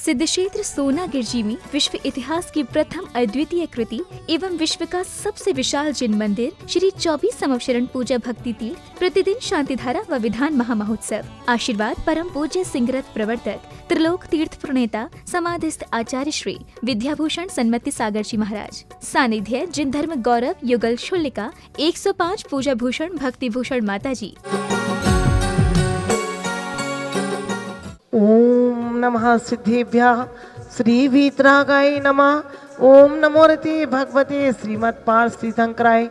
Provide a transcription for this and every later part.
सिद्धक्षेत्र सोनागिरजी में विश्व इतिहास की प्रथम अद्वितीय कृति एवं विश्व का सबसे विशाल जिन मंदिर श्री 24 संवत्सरण पूजा भक्ति तीर्थ प्रतिदिन शांतिधारा व विधान महामहोत्सव। आशीर्वाद परम पूज्य सिंहरथ प्रवर्तक त्रिलोक तीर्थ प्रणेता समाधिस्थ आचार्य श्री विद्याभूषण सन्मति सागर जी महाराज। सानिध्य जिन धर्म गौरव युगल शुल्लिका 105 पूजा भूषण भक्ति भूषण माता जी। ओम नमः सिद्धेभ्यः श्री वीतरागाय नमः। ओम नमो रते भगवते श्रीमद् तीर्थंकराय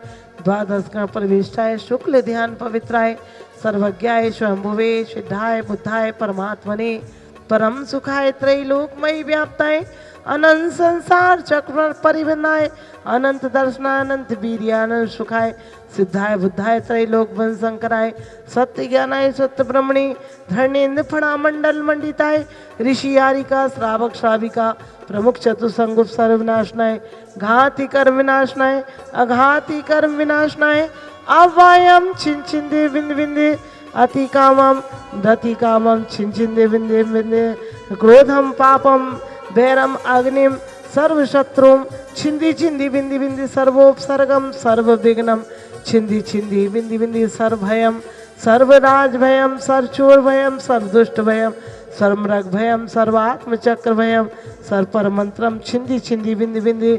द्वादश गण प्रविष्टाय शुक्ल ध्यान पवित्राय सर्वज्ञाय स्वयंभुवे सिद्धाय बुद्धाय परमात्मने परम सुखाय त्रैलोकमयी व्याप्ताय अनंत संसार चक्र परिबंधाय अनंत दर्शनाय अनंत वीर्यानंद सुखाय सिद्धाय बुद्धाय त्रैलोक वंशंकराय सत्य ज्ञानाय सत्य ब्रह्मणि धर्णेन्द्र फणा मंडल मंडिताय ऋषि यारिका श्रावक श्राविका प्रमुख चतुसंगुप सर्वनाशनाय घाति कर्म विनाशनाय अघाति कर्म विनाशनाय अव्वायम छिन छिन दे बिंद बिंदे अति कामम दति कामम छिन छिन दे बिंदे बिंदे क्रोधम पापम वैरम अग्निम सर्व शत्रुम छिंदी छिंदी बिंदी बिंदी सर्वोपसर्गम सर्व विघ्नम छिंदी छिंदी बिंदी बिंदी सर्वभयम सर्वराज भयम सर्वचोर भयम सर्वदुष्ट भयम सर्वमृग भयम सर्वात्मचक्र भयम सर्वपर मंत्रम छिंदी छिंदी बिंदी बिंदी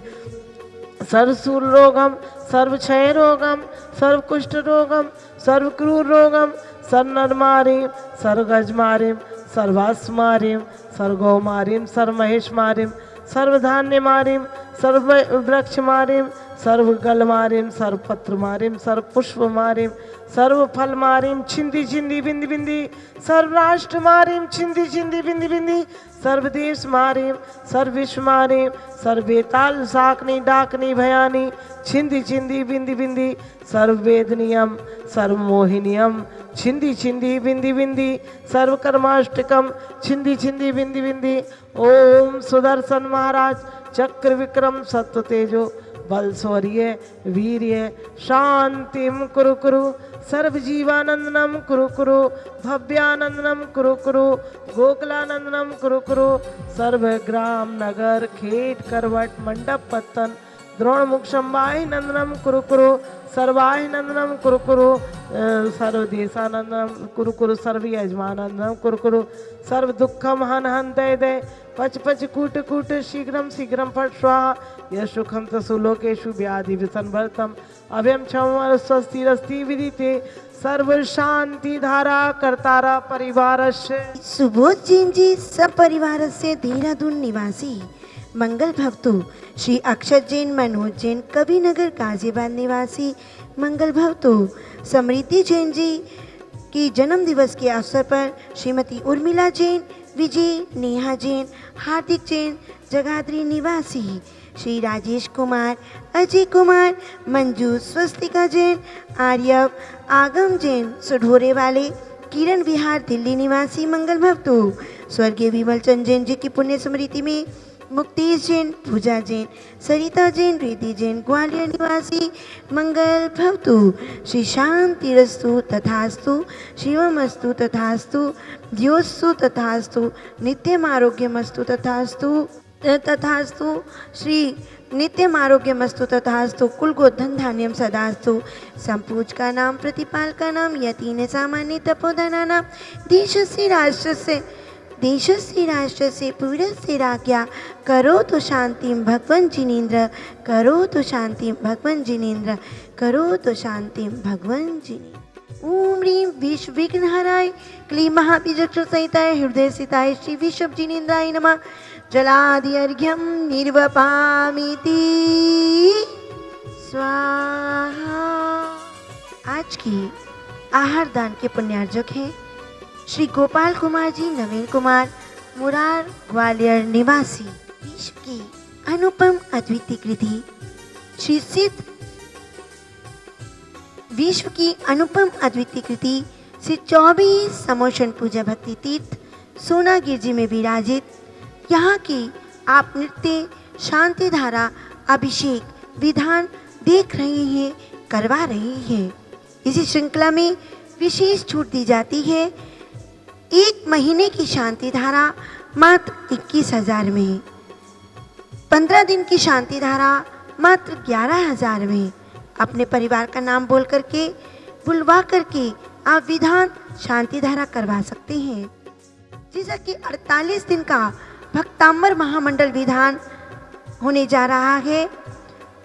सर्वसूल रोगम सर्वक्षय रोगम सर्वकुष्ठ रोगम सर्वक्रूर रोगम सर्वनरमारीम सर्वगजमारीम सर्वास्मारीम सर्वगौमारीम सर्वमहेशमारीम सर्वधान्यमारीम सर्ववृक्षमारीम सर्वगलमारीम सर्वपत्रमारीम सर्वपुष्पमारीम सर्वफलमारीम छिंदी छिंदी बिंदी बिंदी सर्वराष्ट्रमारीम छिंदी छिंदी बिंदी बिंदी सर्वदेश मारीम सर्वविश्व मारीम सर्वेताल साकनी डाकनी भयानी छिंदी छिंदी बिंदी बिंदी सर्ववेदनियम सर्वमोहिनियम छिंदी छिंदी बिंदी बिंदी सर्वकर्माष्टकम छिंदी छिंदी बिंदी बिंदी। ओम सुदर्शन महाराज चक्र विक्रम सत्व तेजो बल शौर्य वीर्य शांतिम कुरु कुरु सर्वजीवानंदनम कुरु कुरु भव्यानंदनम कुरु कुरु गोकुलानंदनम कुरु कुरु सर्व ग्राम नगर खेत करवट मंडप पत्तन द्रोणमुख संवाहि नंदनम कुरु कुरु सर्वाहि नंदनम कुरु कुरु सर्वदेशानंदनम कुरु कुरु सर्व यजमानंदनम कुरु कुरु सर्व दुखम हन हन दय दय पच पच कूट कूट शीघ्रम शीघ्रम फट स्वाहा यशुखम तसुलोकेशु व्याधि विसंभर्तम अभयम क्षम स्वस्ति रस्ति विदिते सर्व शांति धारा करतारा परिवार से। सुबोध जैन जी सपरिवार से देहरादून निवासी मंगल भवतु श्री अक्षत जैन मनोज जैन कबीरनगर गाजियाबाद निवासी मंगल भवतु समृद्धि जैन जी की जन्म दिवस के अवसर पर श्रीमती उर्मिला जैन विजय नेहा जैन हार्दिक जैन जगाधरी निवासी श्री राजेश कुमार अजय कुमार मंजू स्वस्तिका जैन आर्यव आगम जैन सुढोरे वाले किरण विहार दिल्ली निवासी मंगल भवतु स्वर्गीय विमल चंद जैन जी की पुण्य स्मृति में मुक्तेश जैन पूजा जैन सरिता जैन रिद्धि जैन ग्वालियर निवासी मंगल भवतु श्री शांतिरस्तु तथास्तु शिवमस्तु तथास्तु द्योस्तु तथास्तु नित्यम आरोग्यमस्तु तथास्तु तथास्तु श्री नित्यम आरोग्यमस्तु तथास्तु कुल गोधन धान्यम सदास्तु संपूज का नाम प्रतिपाल का नाम यतीन सामान्य तपोधना नाम देशस्य राष्ट्रस्य पूर्णस्य राज्ञा करो तो शांतिम भगवन् जिनेन्द्र करो तो शांतिम भगवन् जिनेन्द्र करो तो शांतिम भगवन् जिनेन्द्र। ओम ह्रीं विश्व विघ्नहराय क्लीं महाबीजक्षर सहिताय हृदय स्थिताय श्री विश्व जिनेन्द्राय नमः। जलादि अर्घ्यम निर्वपामिति स्वाहा। आज की आहार दान के पुण्यार्जक हैं श्री गोपाल कुमार जी नवीन कुमार मुरार ग्वालियर निवासी। विश्व की अनुपम अद्वितीय कृति श्री सिद्ध विश्व की अनुपम अद्वितीय कृति श्री 24 समोषण पूजा भक्ति तीर्थ सोनागिरजी में विराजित यहाँ की आप नृत्य शांति धारा अभिषेक विधान देख रहे हैं करवा रहे हैं। इसी श्रृंखला में विशेष छूट दी जाती है। 1 महीने की शांति धारा मात्र 21,000 में। 15 दिन की शांति धारा मात्र 11,000 में। अपने परिवार का नाम बोल करके बुलवा करके आप विधान शांति धारा करवा सकते हैं। जैसा कि 48 दिन का भक्तांबर महामंडल विधान होने जा रहा है,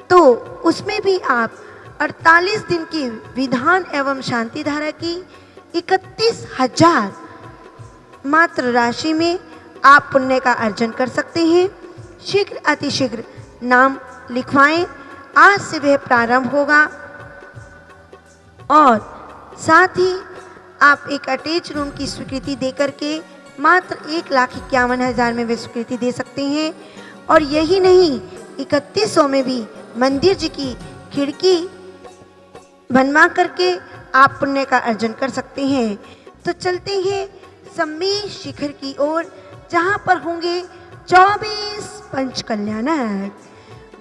तो उसमें भी आप 48 दिन की विधान एवं शांति धारा की 31,000 मात्र राशि में आप पुण्य का अर्जन कर सकते हैं। शीघ्र अतिशीघ्र नाम लिखवाएं, आज से वह प्रारंभ होगा। और साथ ही आप एक अटैच रूम की स्वीकृति दे करके मात्र 1,51,000 में वे स्वीकृति दे सकते हैं। और यही नहीं, 3100 में भी मंदिर जी की खिड़की बनवा करके आप पुण्य का अर्जन कर सकते हैं। तो चलते हैं सम्मेद शिखर की ओर, जहाँ पर होंगे 24 पंचकल्याणक।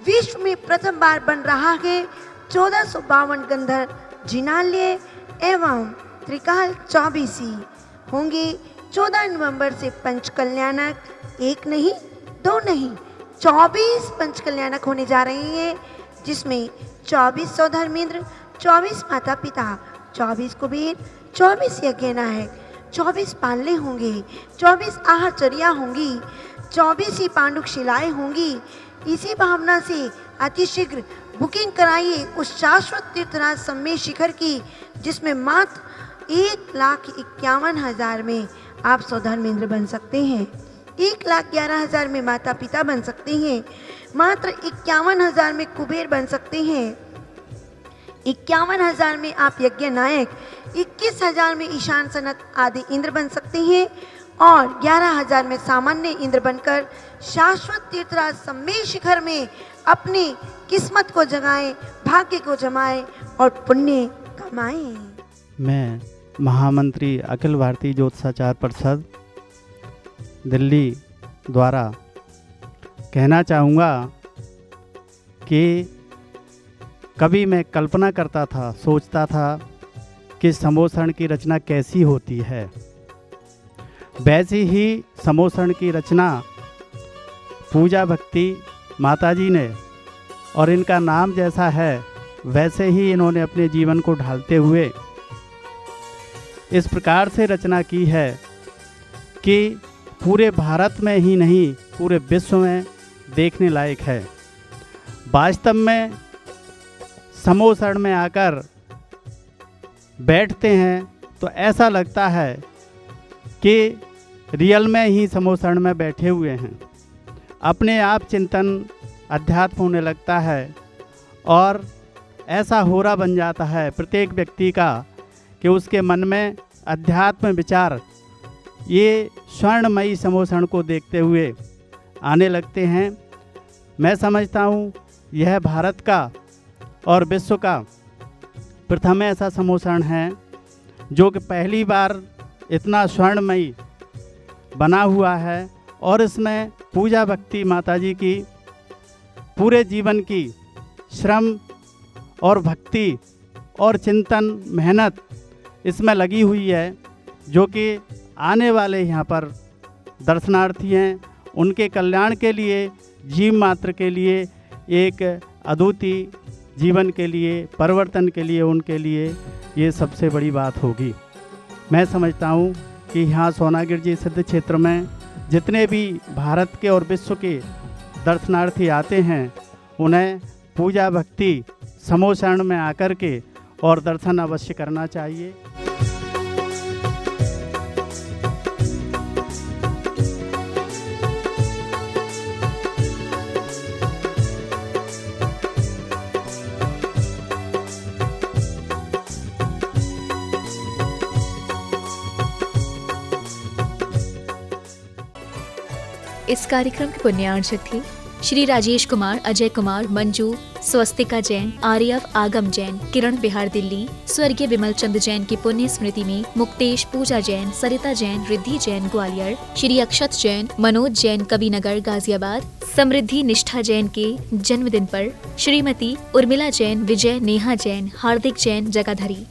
विश्व में प्रथम बार बन रहा है 1452 गंधर्व जिनालय एवं त्रिकाल 24 होंगे 14 नवंबर से पंचकल्याणक। एक नहीं, दो नहीं, 24 पंचकल्याणक होने जा रहे हैं, जिसमें 24 सौधर्मेंद्र, 24 माता पिता, 24 कुबेर, 24 यज्ञ नायक, 24 पालने होंगे, 24 आहाचर्या होंगी, 24 ही पांडुक शिलाएं होंगी। इसी भावना से अतिशीघ्र बुकिंग कराइए उस शाश्वत तीर्थराज सम्मेद शिखर की, जिसमें मात्र 1,51,000 में आप सौधर्मेंद्र बन सकते हैं, 1,11,000 में माता पिता बन सकते हैं, मात्र 51,000 में कुबेर बन सकते हैं, 51,000 में आप यज्ञ नायक, 21,000 में ईशान सनत आदि इंद्र बन सकते हैं और 11,000 में सामान्य इंद्र बनकर शाश्वत तीर्थराज सम्मेद शिखर में अपनी किस्मत को जगाएं, भाग्य को जमाएं और पुण्य कमाएं। मैं महामंत्री अखिल भारतीय ज्योतिषाचार परिषद दिल्ली द्वारा कहना चाहूँगा कि कभी मैं कल्पना करता था, सोचता था कि समोसण की रचना कैसी होती है। वैसी ही समोसण की रचना पूजा भक्ति माताजी ने, और इनका नाम जैसा है वैसे ही इन्होंने अपने जीवन को ढालते हुए इस प्रकार से रचना की है कि पूरे भारत में ही नहीं पूरे विश्व में देखने लायक है। वास्तव में समोसण में आकर बैठते हैं तो ऐसा लगता है कि रियल में ही समोसण में बैठे हुए हैं। अपने आप चिंतन अध्यात्म होने लगता है और ऐसा होरा बन जाता है प्रत्येक व्यक्ति का कि उसके मन में अध्यात्म विचार ये स्वर्णमयी समोसण को देखते हुए आने लगते हैं। मैं समझता हूँ यह भारत का और विश्व का प्रथम ऐसा समोसण है जो कि पहली बार इतना स्वर्णमयी बना हुआ है और इसमें पूजा भक्ति माताजी की पूरे जीवन की श्रम और भक्ति और चिंतन मेहनत इसमें लगी हुई है, जो कि आने वाले यहाँ पर दर्शनार्थी हैं उनके कल्याण के लिए, जीव मात्र के लिए, एक अद्वितीय जीवन के लिए, परिवर्तन के लिए, उनके लिए ये सबसे बड़ी बात होगी। मैं समझता हूँ कि यहाँ सोनागिर जी सिद्ध क्षेत्र में जितने भी भारत के और विश्व के दर्शनार्थी आते हैं उन्हें पूजा भक्ति समोसण में आकर के और दर्शन अवश्य करना चाहिए। इस कार्यक्रम के पुण्यार्चक थे श्री राजेश कुमार, अजय कुमार, मंजू, स्वस्तिका जैन, आर्यव आगम जैन, किरण बिहार दिल्ली। स्वर्गीय विमल चंद जैन की पुण्य स्मृति में मुक्तेश पूजा जैन, सरिता जैन, रिद्धि जैन ग्वालियर, श्री अक्षत जैन, मनोज जैन कबीनगर गाजियाबाद, समृद्धि निष्ठा जैन के जन्मदिन पर श्रीमती उर्मिला जैन, विजय नेहा जैन, हार्दिक जैन जगाधरी।